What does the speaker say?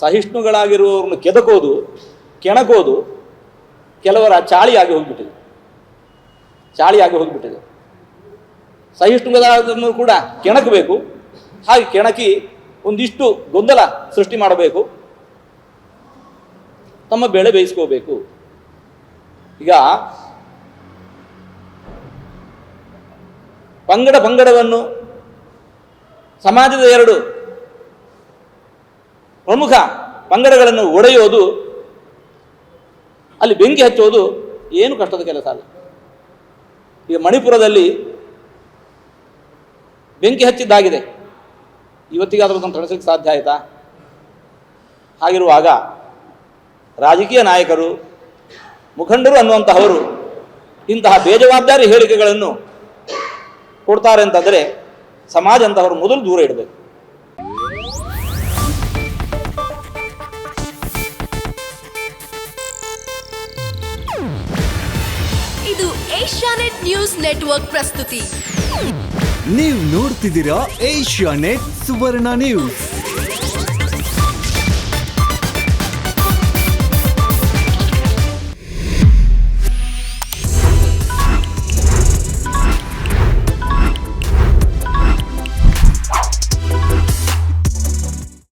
ಸಹಿಷ್ಣುಗಳಾಗಿರುವವ್ರನ್ನು ಕೆದಕೋದು, ಕೆಣಕೋದು ಕೆಲವರ ಚಾಳಿಯಾಗಿ ಹೋಗಿಬಿಟ್ಟಿದೆ. ಸಹಿಷ್ಣುಗಳಾದನ್ನು ಕೂಡ ಕೆಣಕಬೇಕು, ಹಾಗೆ ಕೆಣಕಿ ಒಂದಿಷ್ಟು ಗೊಂದಲ ಸೃಷ್ಟಿ ಮಾಡಬೇಕು, ತಮ್ಮ ಬೆಳೆ ಬೇಯಿಸ್ಕೋಬೇಕು. ಈಗ ಪಂಗಡವನ್ನು ಸಮಾಜದ ಎರಡು ಪ್ರಮುಖ ಪಂಗಡಗಳನ್ನು ಒಡೆಯೋದು, ಅಲ್ಲಿ ಬೆಂಕಿ ಹಚ್ಚೋದು ಏನು ಕಷ್ಟದ ಕೆಲಸ ಅಲ್ಲ. ಈಗ ಮಣಿಪುರದಲ್ಲಿ ಬೆಂಕಿ ಹಚ್ಚಿದ್ದಾಗಿದೆ, ಇವತ್ತಿಗಾದರೂ ಅದನ್ನು ತಡೆಸಲಿಕ್ಕೆ ಸಾಧ್ಯ ಆಯಿತಾ? ಹಾಗಿರುವಾಗ ರಾಜಕೀಯ ನಾಯಕರು, ಮುಖಂಡರು ಅನ್ನುವಂತಹವರು ಇಂತಹ ಬೇಜವಾಬ್ದಾರಿ ಹೇಳಿಕೆಗಳನ್ನು ಕೊಡ್ತಾರೆ ಅಂತಂದರೆ ಸಮಾಜ ಅಂತವರು ಮೊದಲು ದೂರ ಇಡಬೇಕು. ಇದು ಏಷ್ಯಾನೆಟ್ ನ್ಯೂಸ್ ನೆಟ್ವರ್ಕ್ ಪ್ರಸ್ತುತಿ. ನೀವು ನೋಡ್ತಿದ್ದೀರಾ ಏಷ್ಯಾನೆಟ್ ಸುವರ್ಣ ನ್ಯೂಸ್.